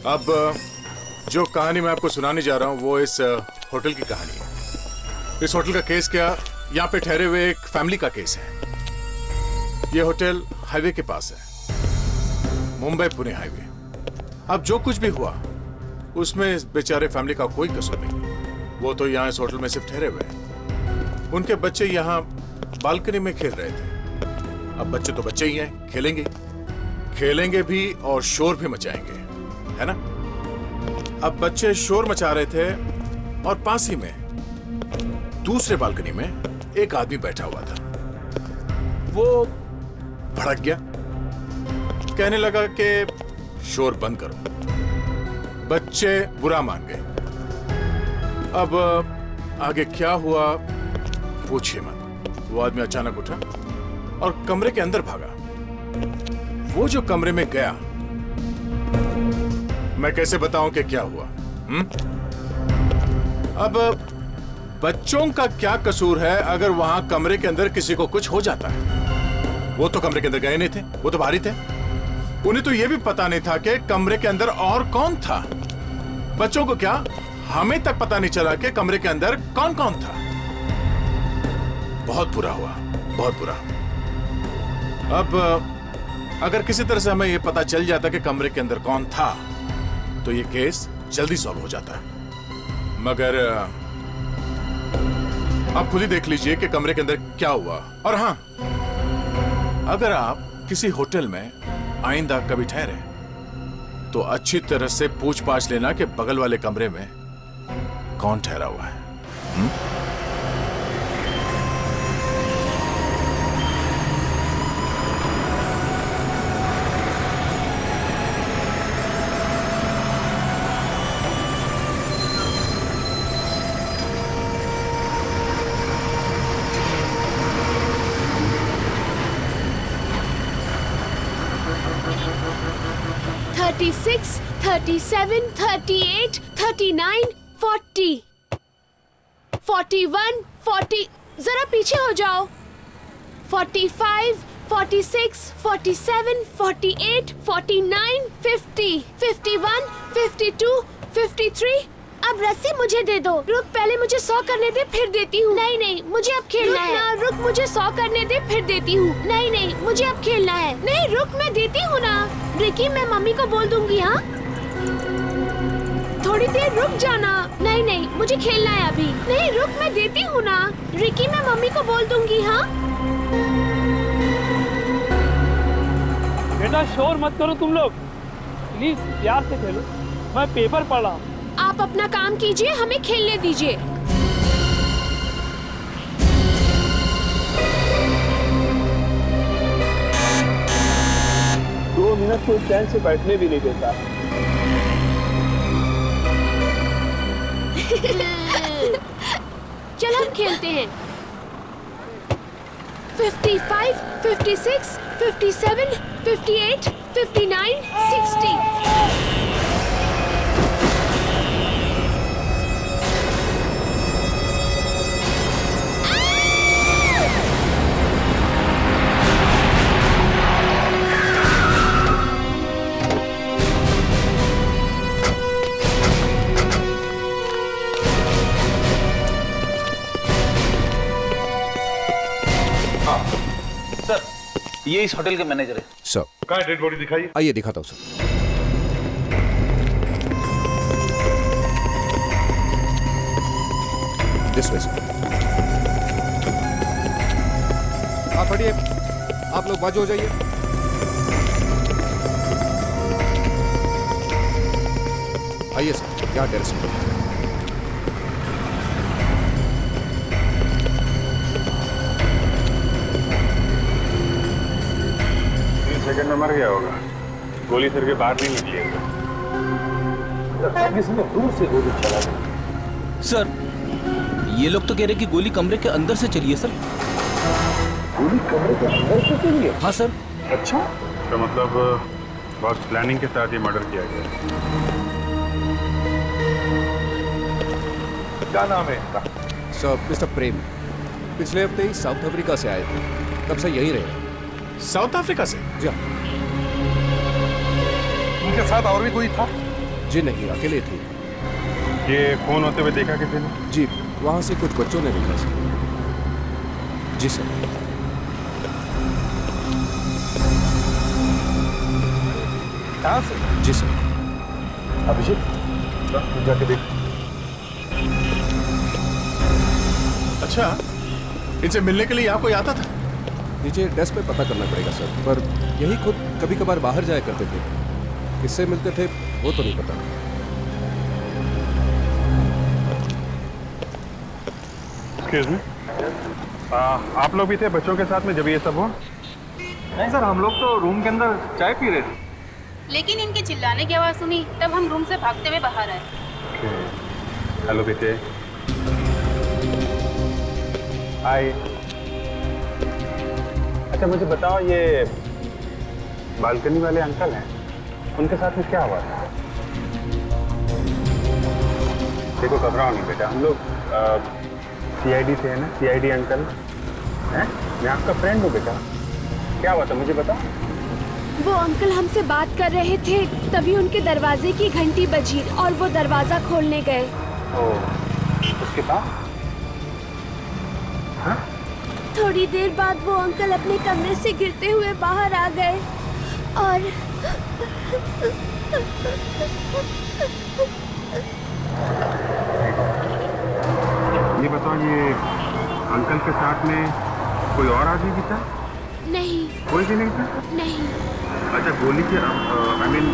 अब जो कहानी मैं आपको सुनाने जा रहा हूँ वो इस होटल की कहानी है। इस होटल का केस क्या, यहाँ पे ठहरे हुए एक फैमिली का केस है। ये होटल हाईवे के पास है, मुंबई पुणे हाईवे। अब जो कुछ भी हुआ उसमें इस बेचारे फैमिली का कोई कसूर नहीं। वो तो यहाँ इस होटल में सिर्फ ठहरे हुए हैं। उनके बच्चे यहाँ बालकनी में खेल रहे थे। अब बच्चे तो बच्चे ही हैं, खेलेंगे भी और शोर भी मचाएंगे, है ना। अब बच्चे शोर मचा रहे थे और पास ही में दूसरे बालकनी में एक आदमी बैठा हुआ था। वो भड़क गया, कहने लगा कि शोर बंद करो। बच्चे बुरा मान गए। अब आगे क्या हुआ पूछिए मत। वो आदमी अचानक उठा और कमरे के अंदर भागा। वो जो कमरे में गया, मैं कैसे बताऊं कि क्या हुआ? अब बच्चों का क्या कसूर है अगर वहां कमरे के अंदर किसी को कुछ हो जाता है? वो तो कमरे के अंदर गए नहीं थे, वो तो बाहर ही थे। उन्हें तो यह भी पता नहीं था कि कमरे के अंदर और कौन था। बच्चों को क्या, हमें तक पता नहीं चला कि कमरे के अंदर कौन कौन था। बहुत बुरा हुआ, बहुत बुरा। अब अगर किसी तरह से हमें यह पता चल जाता कि कमरे के अंदर कौन था तो यह केस जल्दी सॉल्व हो जाता। मगर आप खुद ही देख लीजिए कि कमरे के अंदर क्या हुआ। और हां, अगर आप किसी होटल में आइंदा कभी ठहरे तो अच्छी तरह से पूछ पाछ लेना कि बगल वाले कमरे में कौन ठहरा हुआ है। 36, 37, 38, 39, 40, 41, 40, जरा पीछे हो जाओ। 45, 46, 47, 48, 49, 50, 51, 52, 53। अब रस्सी मुझे दे दो। रुक, पहले मुझे 100 करने दे, फिर देती हूँ। नहीं नहीं, मुझे अब खेलना है। रुक, मुझे 100 करने दे, फिर देती हूँ। नहीं नहीं, मुझे अब खेलना है। नहीं रुक, मैं देती हूँ ना। रिकी, मैं मम्मी को बोल दूंगी। हाँ, थोड़ी देर रुक जाना। नहीं नहीं, मुझे खेलना है अभी। नहीं रुक, मैं देती हूँ ना। रिकी, मैं मम्मी को बोल दूंगी। हाँ बेटा, शोर मत करो तुम लोग, प्लीज प्यार से खेलो। मैं पेपर पढ़ रहा हूँ। आप अपना काम कीजिए, हमें खेलने दीजिए। दो मिनट कोई चैन से बैठने भी नहीं देता। चल हम खेलते हैं। 55, 56, 57, 58, 59, 60। ये इस होटल के मैनेजर है। सर, कहाँ डेड बॉडी दिखाई? आइए दिखाता हूँ सर। This way sir. आप हटिए, आप लोग बाजू हो जाइए। आइए सर, क्या टेरेस पे। सेकंड में मर गया होगा। गोली सिर के बाहर नहीं निकलेगा। किसी ने दूर से गोली चला दी। सर, ये लोग तो कह रहे कि गोली कमरे के अंदर से चली है सर। गोली कमरे के अंदर से चली है? हाँ सर। अच्छा, तो मतलब बहुत प्लानिंग के साथ ये मर्डर किया गया। क्या नाम है इनका? सर, मिस्टर प्रेम। पिछले हफ्ते ही साउथ अफ्रीका से आए थे, तब से यहीं रहे। साउथ अफ्रीका से? जी हाँ। उनके साथ और भी कोई था? जी नहीं, अकेले थी। ये फोन होते हुए देखा किसी ने? जी, वहाँ से कुछ बच्चों ने देखा सर। जी सर। कहाँ से? जी सर। अभिषेक जाके देख। अच्छा, इनसे मिलने के लिए यहाँ कोई आता था? नीचे डेस्क पे पता करना पड़ेगा सर, पर यही खुद कभी कभार बाहर जाया करते थे। किससे मिलते थे वो तो नहीं पता। एक्सक्यूज मी, आप लोग भी थे बच्चों के साथ में जब ये सब हुआ? नहीं सर, हम लोग तो रूम के अंदर चाय पी रहे थे। लेकिन इनके चिल्लाने की आवाज़ सुनी तब हम रूम से भागते हुए बाहर आए। हेलो बेटे। हाय। अच्छा मुझे बताओ, ये बालकनी वाले अंकल हैं, उनके साथ में क्या हुआ था? देखो घबराओ नहीं बेटा, हम लोग सीआईडी से है ना, सीआईडी अंकल हैं, मैं आपका फ्रेंड हूँ बेटा। क्या हुआ था मुझे बताओ। वो अंकल हमसे बात कर रहे थे, तभी उनके दरवाजे की घंटी बजी और वो दरवाजा खोलने गए। उसके बाद थोड़ी देर बाद वो अंकल अपने कमरे से गिरते हुए बाहर आ गए और ये बताओ, ये अंकल के साथ में कोई और आदमी भी था? नहीं। कोई भी नहीं था? नहीं। अच्छा, गोली की आई मीन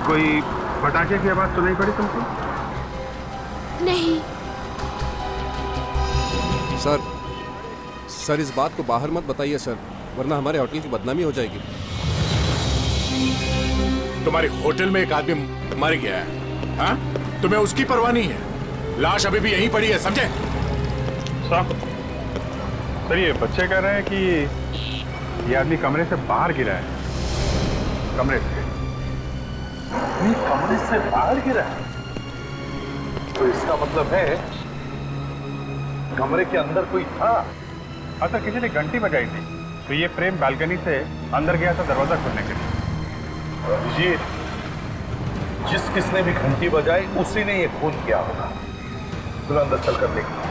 कोई पटाखे की आवाज सुनाई पड़ी तुमको? नहीं। सर इस बात को बाहर मत बताइए सर, वरना हमारे होटल की बदनामी हो जाएगी। तुम्हारे होटल में एक आदमी मर गया है, हाँ? तुम्हें उसकी परवाह नहीं है? लाश अभी भी यहीं पड़ी है, समझे? सर ये बच्चे कह रहे हैं कि ये आदमी कमरे से बाहर गिरा है। कमरे से? ये कमरे से बाहर गिरा है, तो इसका मतलब है कमरे के अंदर कोई था। अच्छा, किसी ने घंटी बजाई थी, तो ये प्रेम बालकनी से अंदर गया था दरवाजा खोलने के लिए। अभिजीत, जिस किसने भी घंटी बजाई उसी ने ये खून किया होगा। तुम अंदर चलकर देखो।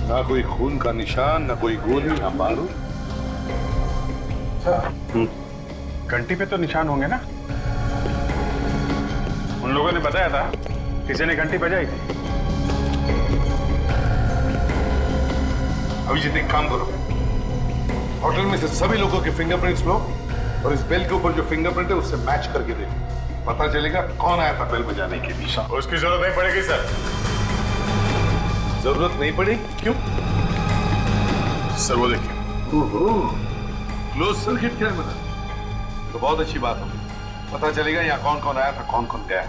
ना कोई खून का निशान, ना कोई गोली, ना बारूद। घंटी पे तो निशान होंगे ना? उन लोगों ने बताया था किसी ने घंटी बजाई थी। अभिजीत, एक काम करो, होटल में से सभी लोगों के फिंगरप्रिंट्स लो और इस बेल के ऊपर जो फिंगरप्रिंट है उससे मैच करके देखो। पता चलेगा कौन आया था बेल बजाने के लिए। उसकी जरूरत नहीं पड़ेगी सर। जरूरत नहीं पड़ी? क्यों? सर वो देखिए। क्लोज सर्किट कैमरा, तो बहुत अच्छी बात होगी। पता चलेगा यहाँ कौन कौन आया था, कौन कौन गया।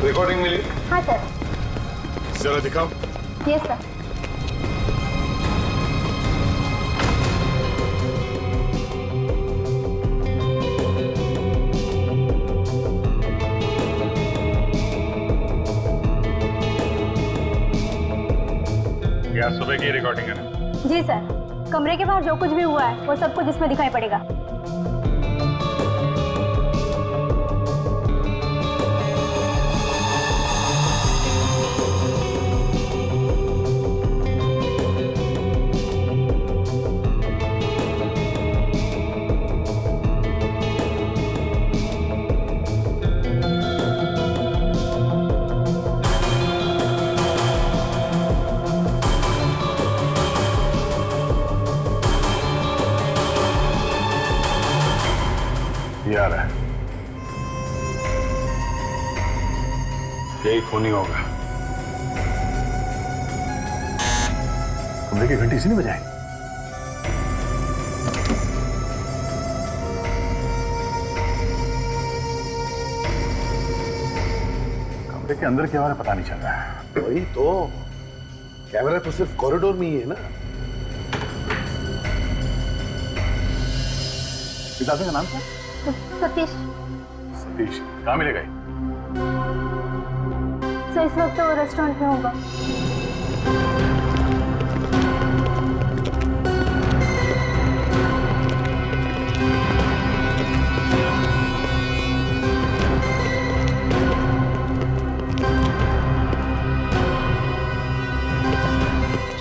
रिकॉर्डिंग मिली? हाँ सर। जरा दिखाओ। Yes sir. क्या सुबह की रिकॉर्डिंग है ना? जी सर, कमरे के बाहर जो कुछ भी हुआ है वो सब कुछ इसमें दिखाई पड़ेगा। आ रहा है, यही खूनी होगा। कमरे की घंटी इसी ने बजाई। कमरे के अंदर क्या हो रहा है पता नहीं चल रहा है। वही तो, कैमरा तो सिर्फ कॉरिडोर में ही है ना। इस आदमी का नाम क्या? सतीश। सतीश। कहाँ मिलेगा ये? सर इस वक्त तो वो रेस्टोरेंट में होगा।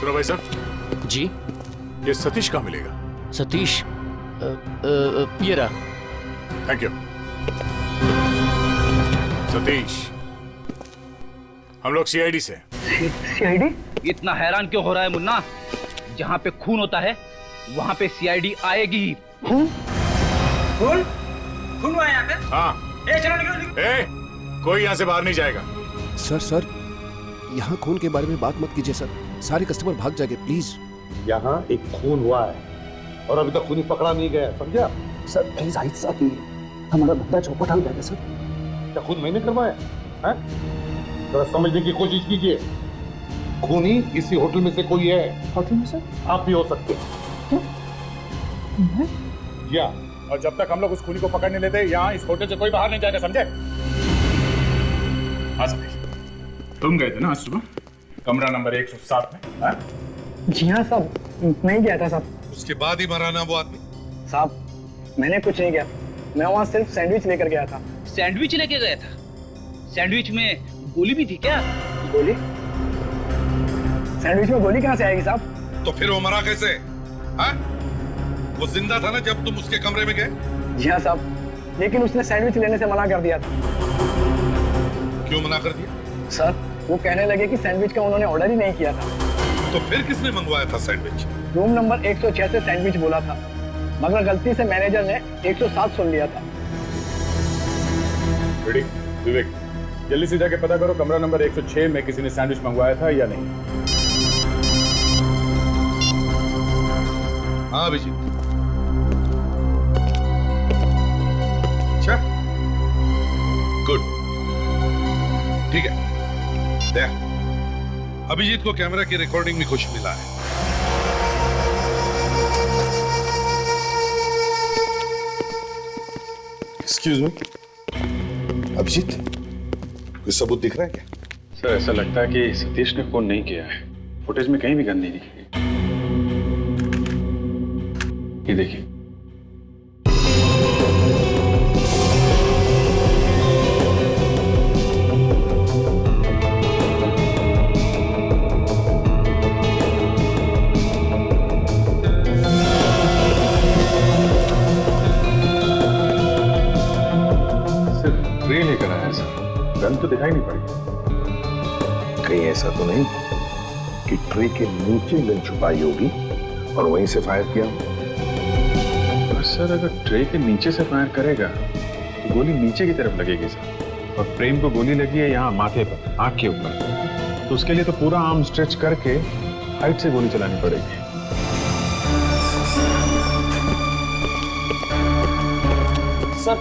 सुनो भाई साहब, जी ये सतीश कहाँ मिलेगा? सतीश ये रहा। Thank you. सतीश, हम लोग सीआईडी से। सीआईडी? इतना हैरान क्यों हो रहा है मुन्ना? जहाँ पे खून होता है वहाँ पे सीआईडी आएगी। खून? खून? खून हुआ है यहाँ पे? हाँ। चलो निकलो। कोई यहाँ से बाहर नहीं जाएगा। सर यहाँ खून के बारे में बात मत कीजिए सर, सारे कस्टमर भाग जाएंगे प्लीज। यहाँ एक खून हुआ है और अभी तक खूनी पकड़ा नहीं गया, समझा? सर प्लीज आहिस्ता कीजिए, हमारा बंदा चौपट हो जाएगा सर। क्या खून मैंने करवाया है? जरा समझने की कोशिश कीजिए। खूनी इसी होटल में से कोई है। होटल में सर? आप भी हो सकते हैं। क्या? और जब तक हम लोग उस खूनी को पकड़ नहीं लेते यहाँ इस होटल से कोई बाहर नहीं जाएगा, समझे? हाँ सतीश, तुम गए थे ना आज सुबह कमरा नंबर 107 में? हाँ? जी हाँ साहब, मैं ही गया था साहब। उसके बाद ही मरा ना वो आदमी? साहब मैंने कुछ नहीं किया, मैं वहाँ सिर्फ सैंडविच लेकर गया था। सैंडविच लेके गया था? सैंडविच में गोली भी थी क्या? गोली? सैंडविच में गोली कहाँ से आएगी साहब? तो फिर वो मरा कैसे? हाँ? वो जिंदा था ना जब तुम उसके कमरे में गए? जी हाँ साहब, लेकिन उसने सैंडविच लेने से मना कर दिया था। क्यों मना कर दिया? सर वो कहने लगे कि सैंडविच का उन्होंने ऑर्डर ही नहीं किया था। तो फिर किसने मंगवाया था सैंडविच? रूम नंबर 106 से सैंडविच बोला था, मगर गलती से मैनेजर ने 107 सुन लिया था। रेडी? विवेक, जल्दी से जाके पता करो कमरा नंबर 106 में किसी ने सैंडविच मंगवाया था या नहीं। हाँ अभिजीत। अच्छा, गुड, ठीक है। देख, अभिजीत को कैमरा की रिकॉर्डिंग में कुछ मिला है। एक्सक्यूज मी, अभिजीत, कोई सबूत दिख रहा है क्या? सर ऐसा लगता है कि सतीश ने फोन नहीं किया है। फुटेज में कहीं भी गन नहीं दिखी। ये देखिए। सिर्फ ट्रे लेकर आया सर, गन तो दिखाई नहीं पड़ी। कहीं ऐसा तो नहीं कि ट्रे के नीचे गन छुपाई होगी और वहीं से फायर किया? और सर अगर ट्रे के नीचे से फायर करेगा तो गोली नीचे की तरफ लगेगी सर, और प्रेम को गोली लगी है यहाँ माथे पर, आंख के ऊपर, तो उसके लिए तो पूरा आर्म स्ट्रेच करके हाइट से गोली चलानी पड़ेगी। Sir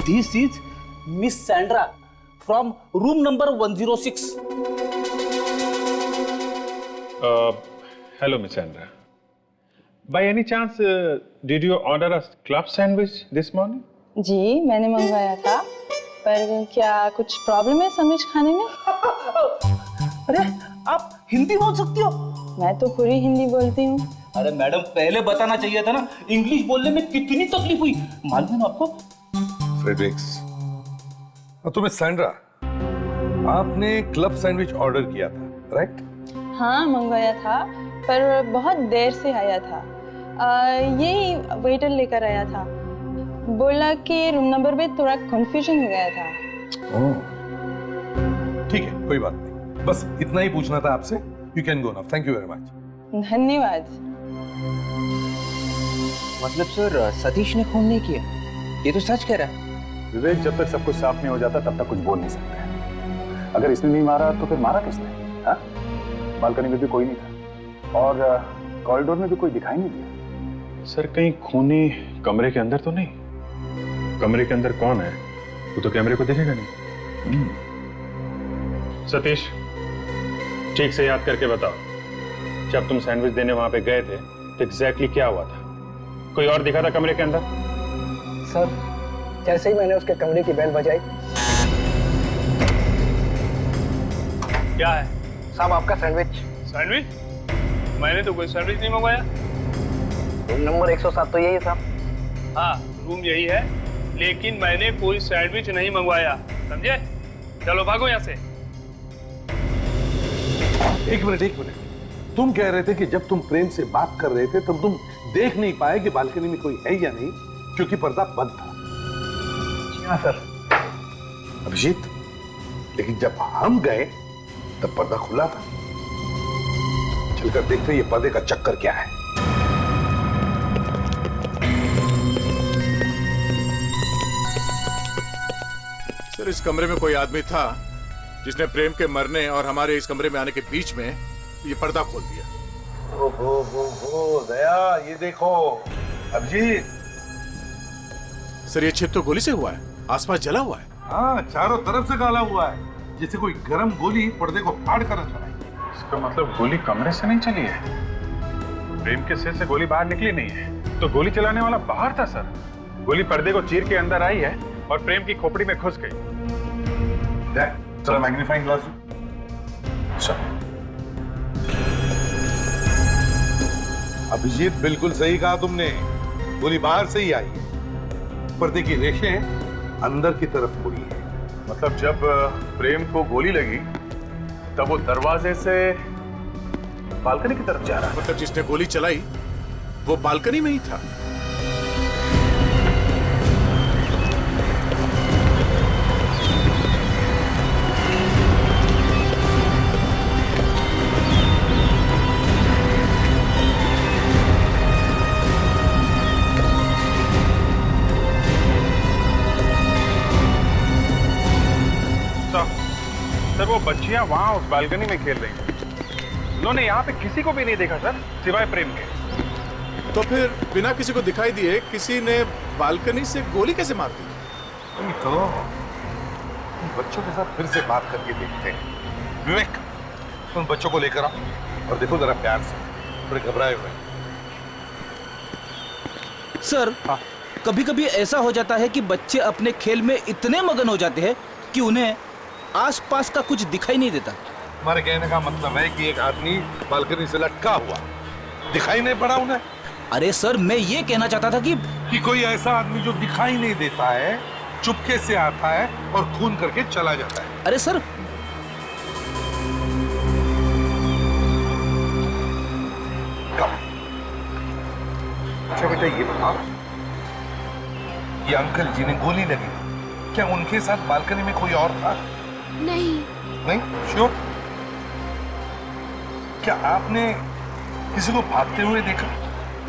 this is miss Sandra from room number 106। Hello miss Sandra, by any chance did you order a club sandwich this morning? जी मैंने मंगवाया था, पर क्या कुछ प्रॉब्लम है सैंडविच खाने में? अरे आप हिंदी बोल सकती हो? मैं तो पूरी हिंदी बोलती हूँ। अरे मैडम पहले बताना चाहिए था ना, इंग्लिश बोलने में कितनी तकलीफ हुई मालूम है आपको? फ्रेडरिक्स, तुम्हें सैंड्रा, आपने क्लब सैंडविच ऑर्डर किया था, राइट? हाँ मंगवाया था, पर बहुत देर से आया था। यही वेटर लेकर आया था, बोला कि रूम नंबर में थोड़ा कंफ्यूजन हो गया था। ठीक है, कोई बात नहीं, बस इतना ही पूछना था आपसे। You can go now, thank you very much. धन्यवाद। मतलब सर सतीश ने खून नहीं किया, ये तो सच कह रहा है। विवेक, जब तक सब कुछ साफ नहीं हो जाता तब तक कुछ बोल नहीं सकते। अगर इसने नहीं मारा तो फिर मारा किसने? हाँ? बालकनी में भी कोई नहीं था और कॉरिडोर में भी कोई दिखाई नहीं दिया। सर कहीं खूनी कमरे के अंदर तो नहीं? कमरे के अंदर कौन है वो तो कैमरे को दिखेगा नहीं। सतीश, ठीक से याद करके बताओ, जब तुम सैंडविच देने वहां पे गए थे तो एग्जैक्टली क्या हुआ था? कोई और दिखा था कमरे के अंदर? सर, जैसे ही मैंने उसके कमरे की बेल बजाई। क्या है? साहब, आपका सैंडविच। सैंडविच? मैंने तो कोई सैंडविच नहीं मंगवाया। रूम नंबर 107 तो यही है साहब। हाँ, रूम यही है, लेकिन मैंने कोई सैंडविच नहीं मंगवाया, समझे? चलो भागो यहाँ से। एक मिनट। तुम कह रहे थे कि जब तुम प्रेम से बात कर रहे थे तब तुम देख नहीं पाए कि बालकनी में कोई है या नहीं, क्योंकि पर्दा बंद था। जी हाँ सर। अभिजीत, लेकिन जब हम गए तब पर्दा खुला था। चलकर देखते ये पर्दे का चक्कर क्या है। सर, इस कमरे में कोई आदमी था जिसने प्रेम के मरने और हमारे इस कमरे में आने के बीच में ये पर्दा खोल दिया। ओ दया, ये देखो अभिजीत। सर, ये छेद तो गोली से हुआ है, आसपास जला हुआ है। हाँ, चारों तरफ से काला हुआ है, जैसे कोई गर्म गोली पर्दे को फाड़ कर चलाई। इसका मतलब गोली कमरे से नहीं चली है, प्रेम के सिर से गोली बाहर निकली नहीं है, तो गोली चलाने वाला बाहर था सर। गोली पर्दे को चीर के अंदर आई है और प्रेम की खोपड़ी में घुस गई। चलो मैग्नीफाइंग ग्लास। अभिजीत, बिल्कुल सही कहा तुमने, गोली बाहर से ही आई है, पर्दे की रेशें अंदर की तरफ मुड़ी है। मतलब जब प्रेम को गोली लगी तब वो दरवाजे से बालकनी की तरफ जा रहा है। मतलब जिसने गोली चलाई वो बालकनी में ही था। सर, वो बच्चियां वहां उस बालकनी में खेल रही थी, उन्होंने यहाँ पे किसी को भी नहीं देखा सर, सिवाय प्रेम के। तो फिर बिना किसी को दिखाई दिए किसी ने बालकनी से गोली कैसे मार दी? तो बच्चों के साथ फिर से बात करके देखते हैं। विवेक, उन बच्चों को लेकर आओ और देखो जरा प्यार से, थोड़े घबराए हुए। सर, कभी कभी ऐसा हो जाता है कि बच्चे अपने खेल में इतने मगन हो जाते हैं कि उन्हें आसपास का कुछ दिखाई नहीं देता। हमारे कहने का मतलब है कि एक आदमी बालकनी से लटका हुआ दिखाई नहीं पड़ा उन्हें। अरे सर, मैं ये कहना चाहता था कि कोई ऐसा आदमी जो दिखाई नहीं देता है, चुपके से आता है और खून करके चला जाता है। अरे सर, अच्छा बेटा, ये बताओ, ये अंकल जी ने गोली लगी, क्या उनके साथ बालकनी में कोई और था? नहीं? श्योर? क्या आपने किसी को भागते हुए देखा?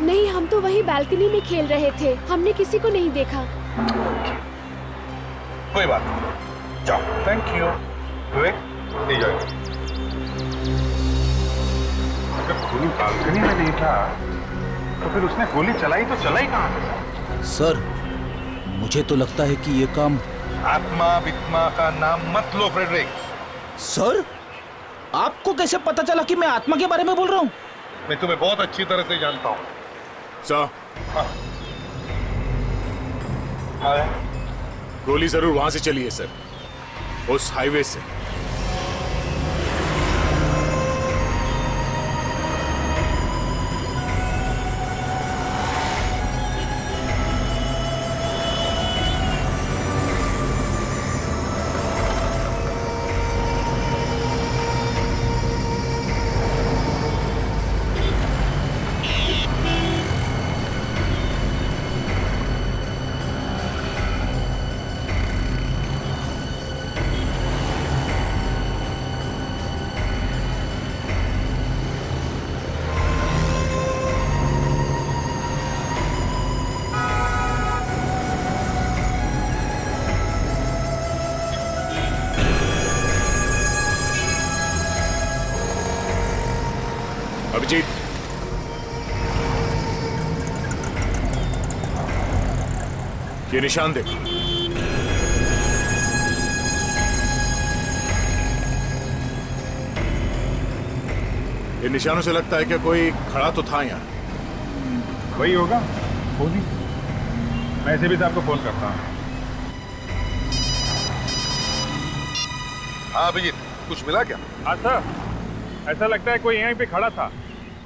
नहीं, हम तो वही बालकनी में खेल रहे थे, हमने किसी को नहीं देखा। कोई बात नहीं, जाओ। Thank you. विवेक, ले जाओ। अगर गोली बालकनी में नहीं था तो फिर उसने गोली चलाई तो चलाई कहाँ पे? सर, मुझे तो लगता है कि ये काम आत्मा वित्मा का नाम मत लो फ्रेडरिक। सर, आपको कैसे पता चला कि मैं आत्मा के बारे में बोल रहा हूँ? मैं तुम्हें बहुत अच्छी तरह से जानता हूँ। सर, हाँ। गोली जरूर वहां से चली है सर, उस हाईवे से। अभिजीत, ये निशान देखो। इन निशानों से लगता है कि कोई खड़ा तो था यहाँ। वही होगा, गोली। मैं ऐसे भी तो आपको फोन करता हूँ। हाँ अभिजीत, कुछ मिला क्या? हाँ सर, ऐसा लगता है कोई यहीं पे खड़ा था।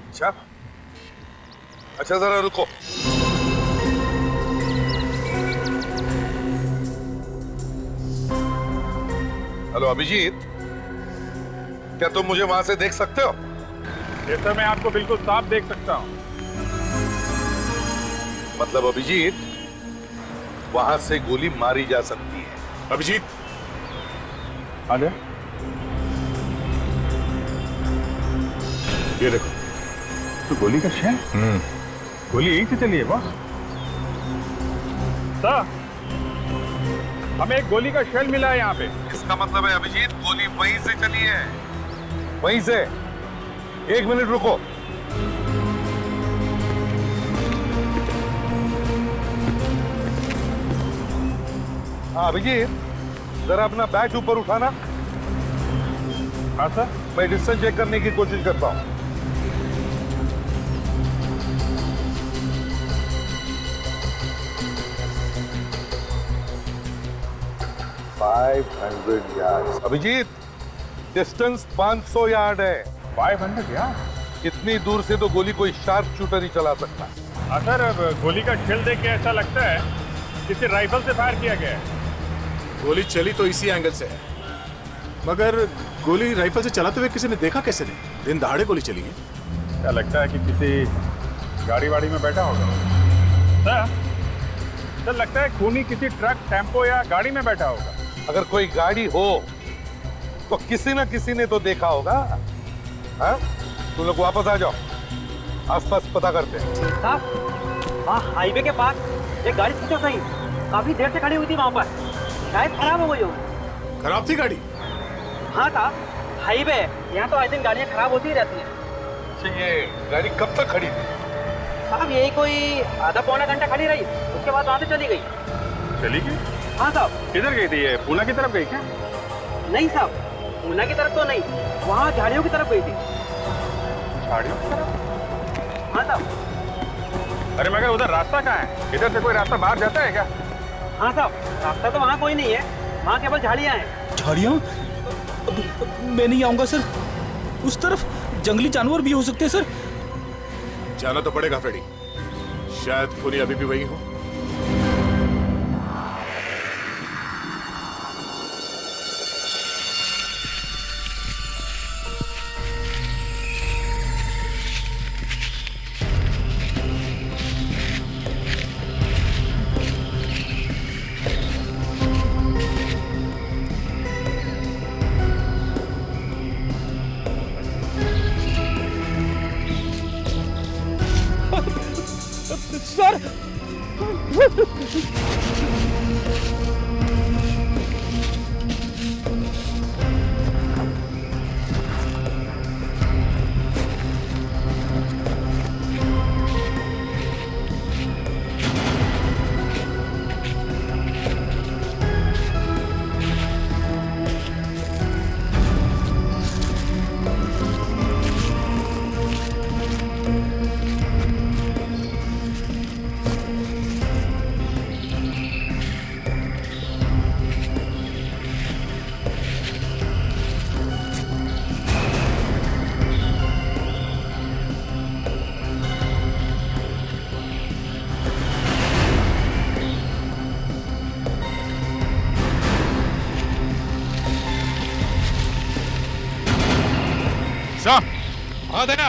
अच्छा अच्छा, जरा रुको। हेलो अभिजीत, क्या तुम मुझे वहां से देख सकते हो? ये सर, मैं आपको बिल्कुल साफ देख सकता हूँ। मतलब अभिजीत, वहां से गोली मारी जा सकती है। अभिजीत, अरे ये देखो। तो गोली का शेल? गोली यहीं से चली है बॉस। सर, हमें एक गोली का शेल मिला है यहाँ पे। इसका मतलब है अभिजीत, गोली वहीं से चली है, वहीं से। 1 मिनट रुको। हाँ अभिजीत, जरा अपना बैच ऊपर उठाना। हाँ सर। मैं डिस्टेंस चेक करने की कोशिश करता हूँ। यार्ड। अभिजीत, डिस्टेंस 500 यार्ड है। 500 यार्ड? इतनी दूर से तो गोली कोई शार्प शूटर ही चला सकता है। हाँ सर, गोली का शेल देख के ऐसा लगता है किसी राइफल से फायर किया गया है। गोली चली तो इसी एंगल से है, मगर गोली राइफल से चलाते हुए किसी ने देखा कैसे नहीं? दिन दहाड़े गोली चली है। क्या लगता है कि किसी गाड़ी वाड़ी में बैठा होगा? सर लगता है खूनी किसी ट्रक, टेम्पो या गाड़ी में बैठा होगा। अगर कोई गाड़ी हो तो किसी ना किसी ने तो देखा होगा। हाँ? तुम लोग वापस आ जाओ, आसपास पता करते हैं। साहब, वहाँ हाईवे के पास एक गाड़ी सोचो सही, काफी देर से खड़ी हुई थी वहाँ पर, शायद खराब हो गई होगी। खराब थी गाड़ी? हाँ साहब, हाईवे यहाँ तो आई दिन गाड़ियाँ खराब होती ही रहती हैं। अच्छा, ये गाड़ी कब तक खड़ी थी? साहब यही कोई आधा पौना घंटा खड़ी रही, उसके बाद वहाँ से चली गई। चली गई? हाँ साहब। किधर गई थी ये? पूना की तरफ गई क्या? नहीं साहब, पूना की तरफ तो नहीं, वहाँ झाड़ियों की तरफ गई थी। झाड़ियों की तरफ? हाँ साहब। अरे मगर उधर रास्ता कहाँ है? इधर से कोई रास्ता बाहर जाता है क्या? हाँ साहब, रास्ता तो वहाँ कोई नहीं है, वहाँ केवल झाड़ियाँ हैं। झाड़ियाँ? मैं नहीं आऊंगा सर, उस तरफ जंगली जानवर भी हो सकते हैं सर। जाना तो पड़ेगा फ्रेडी, शायद खूनी अभी भी वही हो। सर आ दया,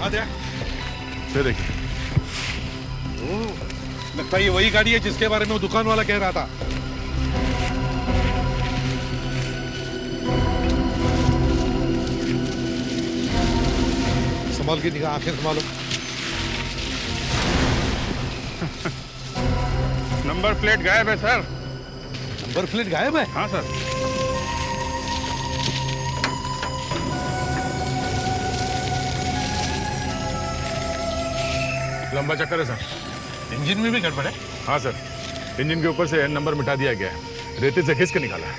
आ दया, ये देखिए, लगता है ये वही गाड़ी है जिसके बारे में वो दुकान वाला कह रहा था। संभाल के निगाह, आंखें संभालो। नंबर प्लेट गायब है सर। नंबर प्लेट गायब है? हाँ सर। लंबा चक्कर है सर। इंजन में भी गड़बड़ है? हाँ सर, इंजन के ऊपर से नंबर मिटा दिया गया है, रेते से खींच के निकाला है।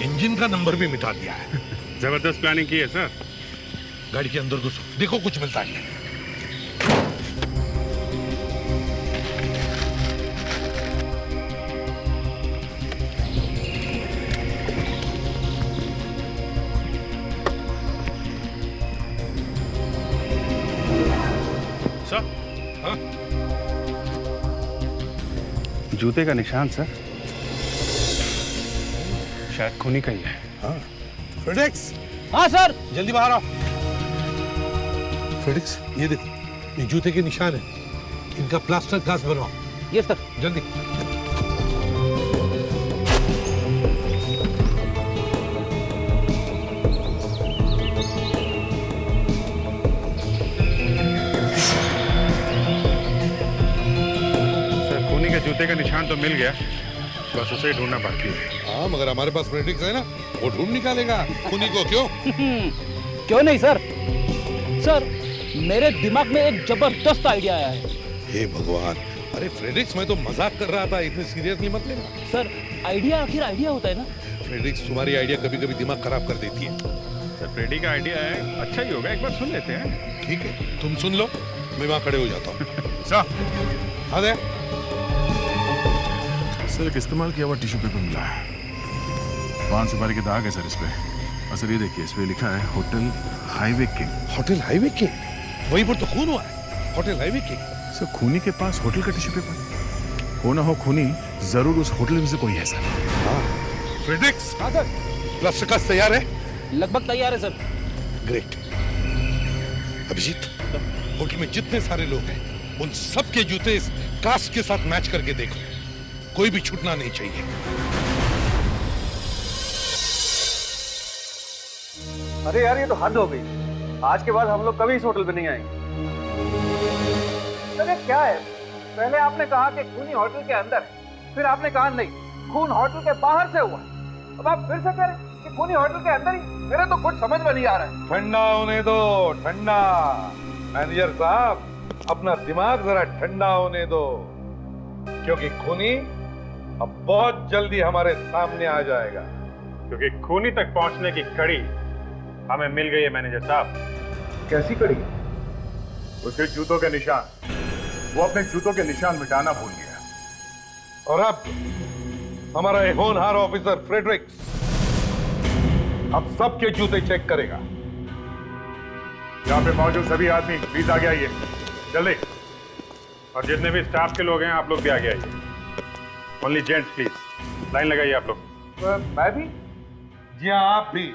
इंजन का नंबर भी मिटा दिया है? जबरदस्त प्लानिंग की है सर। गाड़ी के अंदर घुसो, देखो कुछ मिलता है। सर, हाँ? जूते का निशान सर, शायद खूनी का ही है। हाँ। फ्रेडेक्स, हाँ सर। जल्दी बाहर आओ। फ्रेडेक्स, ये देखो, ये जूते के निशान है। इनका प्लास्टर कास्ट बनवाओ। Yes sir. जल्दी। सर, खूनी के जूते का निशान तो मिल गया, बस उसे ही ढूंढना बाकी है। हाँ, मगर हमारे पास फ्रेडेक्स है ना, वो ढूंढ निकालेगा खूनी को। क्यों? क्यों नहीं सर। सर, मेरे दिमाग में एक जबरदस्त आइडिया आया है। हे भगवान, अरे फ्रेडेक्स, मैं तो मजाक कर रहा था, इतने सीरियसली मत लेना। सर, आइडिया आखिर आइडिया होता है ना। फ्रेडेक्स, तुम्हारी आइडिया कभी कभी दिमाग खराब कर देती है। सर, फ्रेडी का आइडिया है, अच्छा ही होगा, एक बार सुन लेते हैं। ठीक है, तुम सुन लो, मैं वहां खड़े हो जाता हूँ। सर, हाँ दे। सर, एक इस्तेमाल किया हुआ टिश्यू पेपर मिला है, 5 सुपारी के दाग है सर इस पे। और सर ये देखिए, इस पे लिखा है hotel highway king. Hotel highway king? वहीं पर तो खून हुआ है, होटल हाईवे किंग। सर, खूनी के पास होटल का टिश्यू पेपर हो ना हो, खूनी जरूर उस होटल में से कोई है सर। हाँ। फ्रेडेक्स। हाँ सर। प्लास्टर कास्ट तैयार है? लगभग तैयार है सर। ग्रेट। अभिजीत, होटल में जितने सारे लोग हैं, उन सब के जूते इस कास्ट के साथ मैच करके देखो, कोई भी छूटना नहीं चाहिए। अरे यार, ये तो हद हो गई। आज के बाद हम लोग कभी इस होटल पे नहीं आएंगे। अरे क्या है, पहले आपने कहा कि खूनी होटल के अंदर है, फिर आपने कहा नहीं, खून होटल के बाहर से हुआ है। अब आप फिर से कह रहे हैं कि खूनी होटल के अंदर ही। मेरे तो कुछ समझ में नहीं आ रहा है। ठंडा होने दो, ठंडा। मैनेजर साहब, अपना दिमाग जरा ठंडा होने दो, क्योंकि खूनी अब बहुत जल्दी हमारे सामने आ जाएगा। क्योंकि खूनी तक पहुंचने की कड़ी हमें मिल गई है मैनेजर साहब। कैसी कड़ी? उसके जूतों के निशान। वो अपने जूतों के निशान मिटाना भूल गया। और अब हमारा एक होनहार ऑफिसर फ्रेडरिक्स अब सबके जूते चेक करेगा। यहाँ पे मौजूद सभी आदमी प्लीज आगे आइए, जल्दी। और जितने भी स्टाफ के लोग हैं, आप लोग भी आगे आइए। ओनली जेंट्स प्लीज, लाइन लगाइए आप लोग। मैं भी? जी हाँ, आप भी।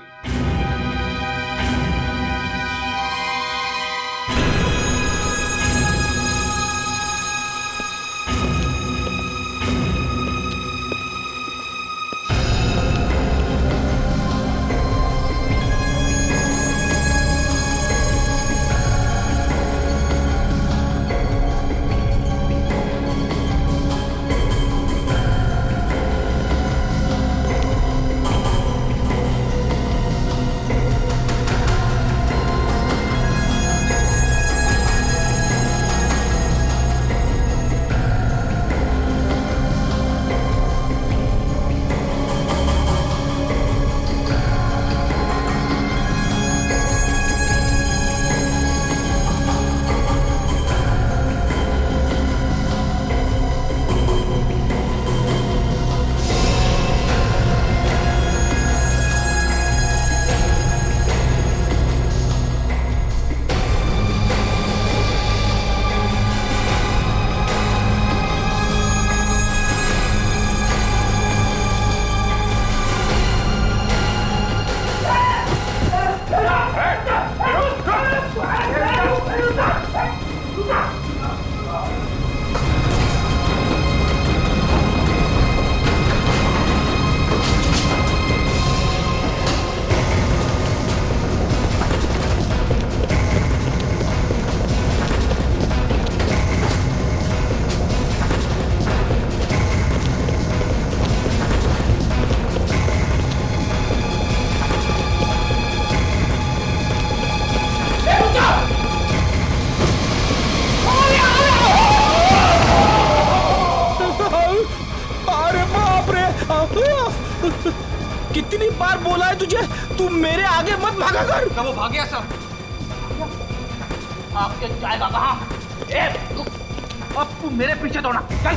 कितनी बार बोला है तुझे, तू मेरे आगे मत भागा कर। तो वो भाग गया सर। आपके जाएगा कहाँ? अब तू मेरे पीछे दौड़ा, चल।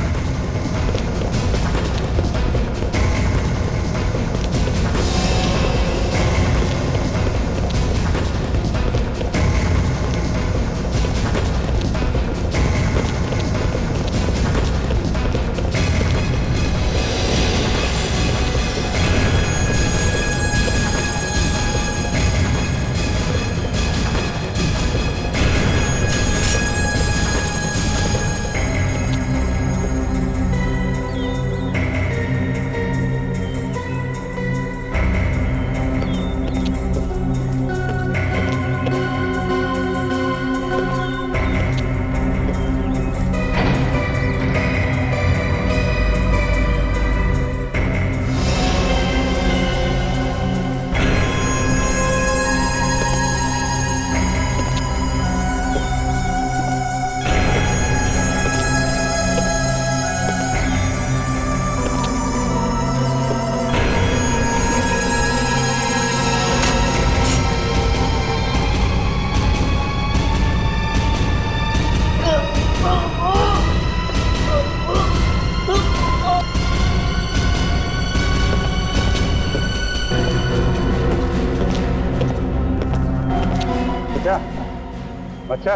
अच्छा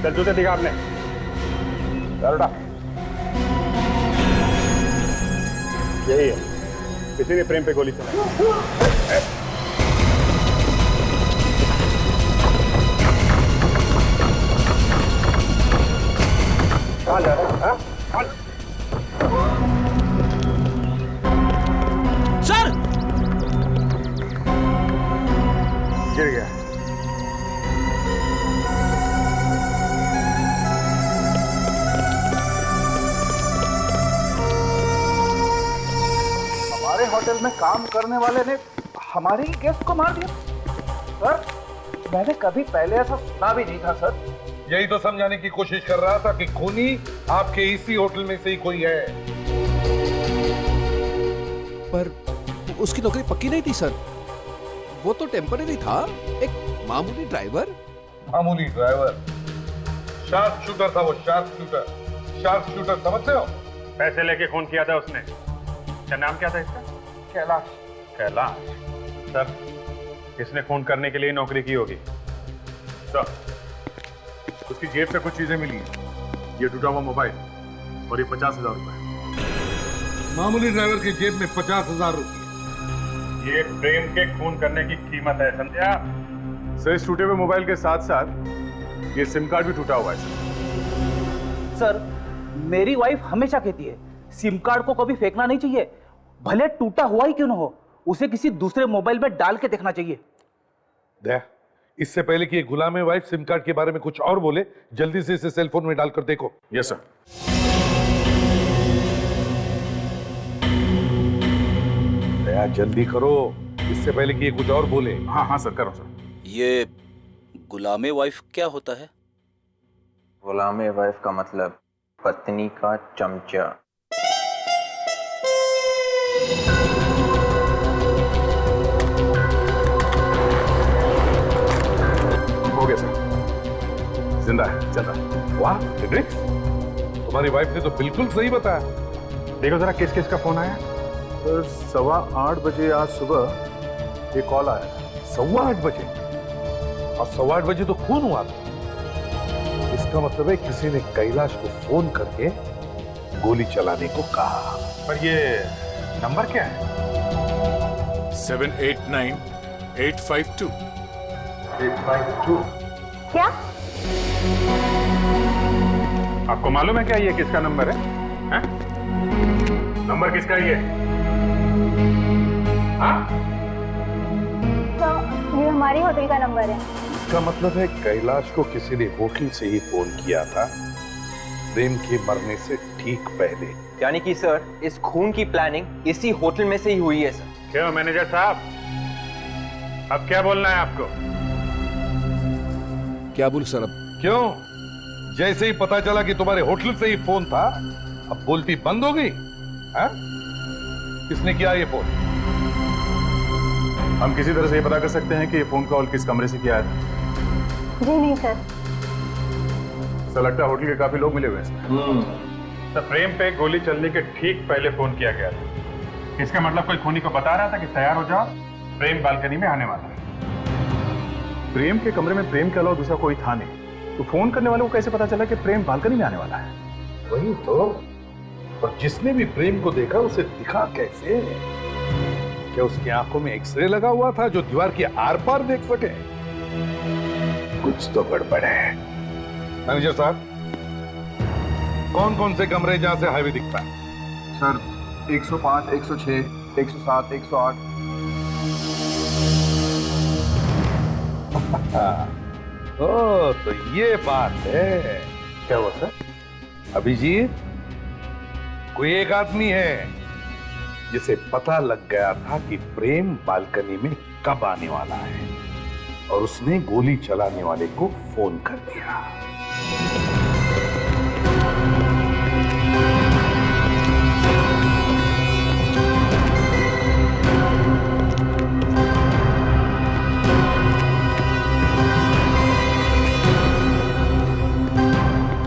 चल जूते दिखा आपने, उठा। यही है, किसी ने प्रेम पे गोली चलाई। कहाँ जा रहा है? सर गिर गया। होटल में काम करने वाले ने हमारे ही गेस्ट को मार दिया। सर मैंने कभी पहले ऐसा सुना भी नहीं था सर। यही तो समझाने की कोशिश कर रहा था कि खूनी आपके इसी होटल में से ही कोई है। पर उसकी नौकरी पक्की नहीं थी सर, वो तो टेम्पररी था, एक मामूली ड्राइवर। मामूली ड्राइवर? शार्प शूटर था वो, शार्प शूटर। शार्प शूटर समझते हो? पैसे लेके खून किया था उसने। क्या नाम क्या था इसका? कैलाश। कैलाश? सर इसने खून करने के लिए नौकरी की होगी। सर उसकी जेब से कुछ चीजें मिली हैं, ये टूटा हुआ मोबाइल और ये 50,000 रुपए। मामूली ड्राइवर की जेब में 50,000 रुपए? ये प्रेम के खून करने की कीमत है, समझा? सर इस टूटे हुए मोबाइल के साथ साथ ये सिम कार्ड भी टूटा हुआ है। सर मेरी वाइफ हमेशा कहती है सिम कार्ड को कभी फेंकना नहीं चाहिए, भले टूटा हुआ ही क्यों ना हो, उसे किसी दूसरे मोबाइल में डाल के देखना चाहिए। दे, इससे पहले कि ये गुलाम वाइफ सिम कार्ड के बारे में कुछ और बोले, जल्दी से इसे सेल फोन में डालकर देखो। Yes sir. दया जल्दी करो, इससे पहले कि ये कुछ और बोले। हाँ हाँ सर, करो सर। ये गुलामे वाइफ क्या होता है? गुलामे वाइफ का मतलब पत्नी का चमचा। हो गया सर, जिंदा है, चल रहा। वाह फ्रेडरिक्स, तुम्हारी वाइफ ने तो बिल्कुल सही बताया। देखो जरा किस किस का फोन आया। सर 8:15 बजे आज सुबह ये कॉल आया। 8:15 बजे? और 8:15 बजे तो खून हुआ था। इसका मतलब है किसी ने कैलाश को फोन करके गोली चलाने को कहा। पर ये नंबर क्या है? 789852। 852? क्या? आपको मालूम है क्या ये किसका नंबर है? हैं? नंबर किसका है ये? हाँ? तो ये हमारी होटल का नंबर है। इसका मतलब है कैलाश को किसी ने होटल से ही फोन किया था, प्रेम के मरने से ठीक पहले। यानी कि सर इस खून की प्लानिंग इसी होटल में से ही हुई है सर। क्यों मैनेजर साहब, अब क्या बोलना है आपको? क्या बोल सर अब? क्यों? जैसे ही पता चला कि तुम्हारे होटल से ही फोन था, अब बोलती बंद हो गई? हाँ? किसने किया ये फोन? हम किसी तरह से ये पता कर सकते हैं कि ये फोन कॉल किस कमरे से किया है? जी नहीं सर। सर लगता है होटल के काफी लोग मिले हुए हैं। तो प्रेम पे गोली चलने के ठीक पहले फोन किया गया था। इसका मतलब कोई खूनी को बता रहा था कि तैयार हो जाओ, प्रेम बालकनी में आने वाला है। प्रेम के कमरे में प्रेम के अलावा दूसरा कोई था नहीं, तो फोन करने वाले को कैसे पता चला कि प्रेम बालकनी में आने वाला है? वही तो। और जिसने भी प्रेम को देखा उसे दिखा कैसे? क्या उसकी आंखों में एक्सरे लगा हुआ था जो दीवार की आर पार देख सके? कुछ तो गड़बड़ है। मैनेजर साहब, कौन कौन से कमरे जहां से हाईवे दिखता है? सर 105, 106, 107, 108। ओ, तो ये बात है। क्या हुआ सर? अभिजीत, कोई एक आदमी है जिसे पता लग गया था कि प्रेम बालकनी में कब आने वाला है और उसने गोली चलाने वाले को फोन कर दिया।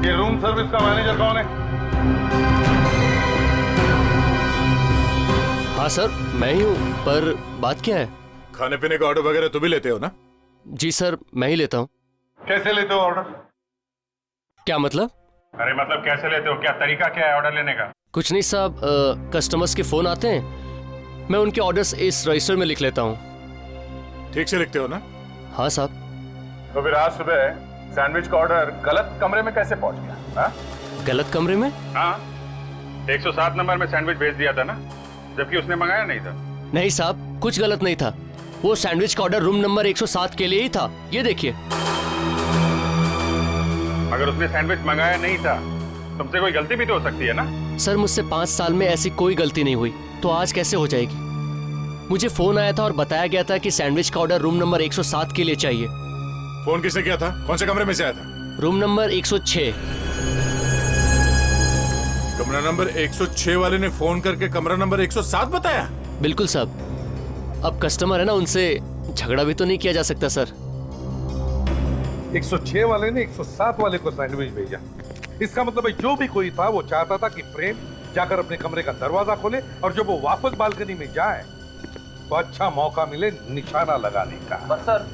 ये रूम सर्विस का मैनेजर कौन है? हाँ सर, मैं ही हूँ, पर बात क्या है? खाने पीने का ऑर्डर वगैरह तुम भी लेते हो ना? जी सर, मैं ही लेता हूँ। कैसे लेते हो ऑर्डर? क्या मतलब? अरे मतलब कैसे लेते हो? क्या तरीका क्या है ऑर्डर लेने का? कुछ नहीं साहब, कस्टमर्स के फोन आते हैं, मैं उनके ऑर्डर्स इस रजिस्टर में लिख लेता हूँ। ठीक से लिखते हो ना? हाँ साहब। तो फिर आज सुबह सैंडविच का ऑर्डर गलत कमरे में कैसे पहुंच गया? हा? गलत कमरे में? हाँ, 107 नंबर में सैंडविच भेज दिया था ना, जबकि उसने मंगाया नहीं था। नहीं साहब, कुछ गलत नहीं था। वो सैंडविच का ऑर्डर रूम नंबर 107 के लिए ही था। ये देखिए। अगर उसने सैंडविच मंगाया नहीं था, तुमसे कोई गलती भी तो हो सकती है ना? सर, मुझसे 5 साल में ऐसी कोई गलती नहीं हुई, तो आज कैसे हो जाएगी? मुझे फोन आया था और बताया गया था कि सैंडविच का ऑर्डर रूम नंबर 107 के लिए चाहिए। फोन किसने किया था? कौन से कमरे में से आया था? Room number 106। कमरा नंबर 106 वाले ने फोन करके कमरा नंबर 107 बताया? बिल्कुल साहब। अब कस्टमर है ना, उनसे झगड़ा भी तो नहीं किया जा सकता सर। 106 वाले ने 107 वाले को सैंडविच भेजा। इसका मतलब है जो भी कोई था वो चाहता था कि प्रेम जाकर अपने कमरे का दरवाजा खोले और जब वो वापस बालकनी में जाए तो अच्छा मौका मिले निशाना लगाने का। पर सर,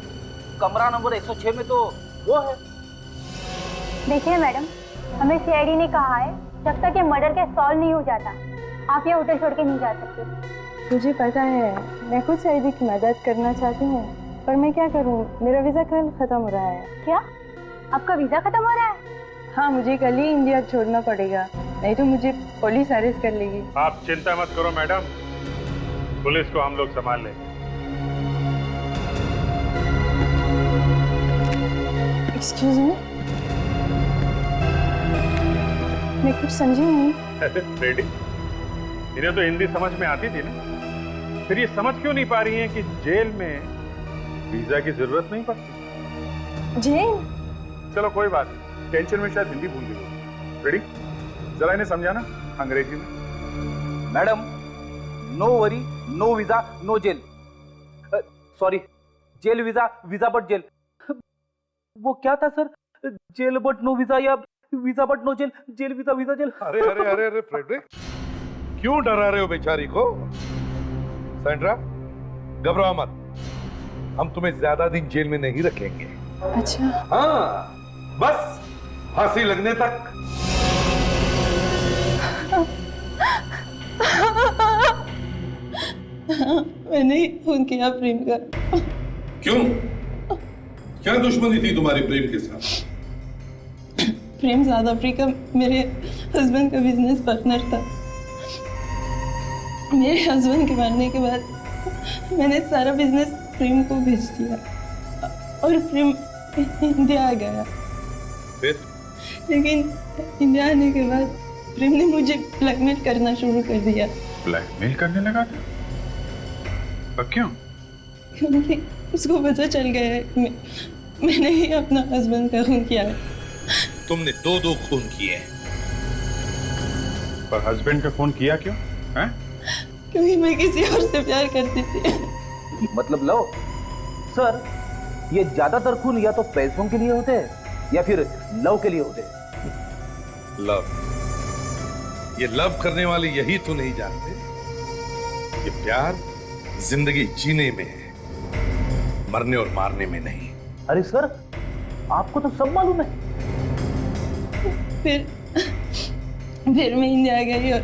कमरा नंबर 106 में तो वो है। देखिए मैडम, हमें सीआईडी ने कहा है जब तक ये मर्डर केस सॉल्व नहीं हो जाता आप ये होटल छोड़ के नहीं जा सकते। मुझे पता है, मैं कुछ सईदी की मदद करना चाहती हूँ, पर मैं क्या करूँ, मेरा वीज़ा कल ख़त्म हो रहा है। क्या? आपका वीज़ा ख़त्म हो रहा है? हाँ, मुझे कल ही इंडिया छोड़ना पड़ेगा, नहीं तो मुझे पुलिस अरेस्ट कर लेगी। आप चिंता मत करो मैडम, पुलिस को हम लोग संभाल लेंगे। एक्सक्यूज मी, मैं कुछ समझी नहीं। रेडी? इन्हें तो हिंदी समझ में आती थी ना, फिर ये समझ क्यों नहीं पा रही हैं कि जेल में वीजा की जरूरत नहीं पड़ती? जेल? चलो कोई बात नहीं, टेंशन में शायद हिंदी भूल गई। रेडी? जरा इन्हें समझाना अंग्रेजी में। Madam, no worry, no visa, no jail. Sorry, jail visa, visa but jail. वो क्या था sir? Jail but no visa या visa but no jail? Jail visa, visa jail. अरे अरे अरे अरे फ्रेडरिक, क्यों डरा रहे हो बेचारी को? सैंड्रा, घबराओ मत, हम तुम्हें ज्यादा दिन जेल में नहीं रखेंगे। अच्छा। हाँ, बस फांसी लगने तक। मैंने फोन किया प्रेम का। क्यों? क्या दुश्मनी थी तुम्हारे प्रेम के साथ? प्रेम साउथ अफ्रीका मेरे हस्बैंड का बिजनेस पार्टनर था। मेरे हस्बैंड के मरने के बाद मैंने सारा बिजनेस प्रेम को भेज दिया और प्रेम इंडिया आ गया। फिर? लेकिन इंडिया आने के बाद प्रेम ने मुझे ब्लैकमेल करना शुरू कर दिया। ब्लैकमेल करने लगा था? और क्यों? क्योंकि उसको पता चल गया है कि मैंने ही अपना हस्बैंड का खून किया है। तुमने दो खून किए हैं। पर हस्बैंड का खून किया क्यों? हैं? क्योंकि मैं किसी और से प्यार करती थी। मतलब लव? सर, ये ज्यादातर खून या तो पैसों के लिए होते हैं या फिर लव के लिए होते हैं। लव, ये लव करने वाले यही तो नहीं जानते कि प्यार जिंदगी जीने में है, मरने और मारने में नहीं। अरे सर, आपको तो सब मालूम है। फिर मैं इंडिया गई और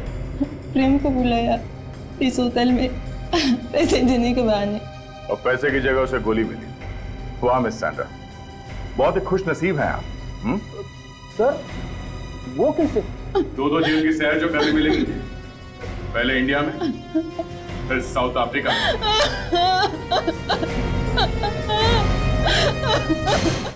प्रेम को बुलाया इस होटल में पैसे देने के बहाने। और पैसे की जगह उसे गोली मिली। वाह मिस सैंड्रा, बहुत ही खुश नसीब हैं आप। सर, वो कैसे? 2 जेल की सैर जो करने मिलेगी, पहले इंडिया में फिर साउथ अफ्रीका में।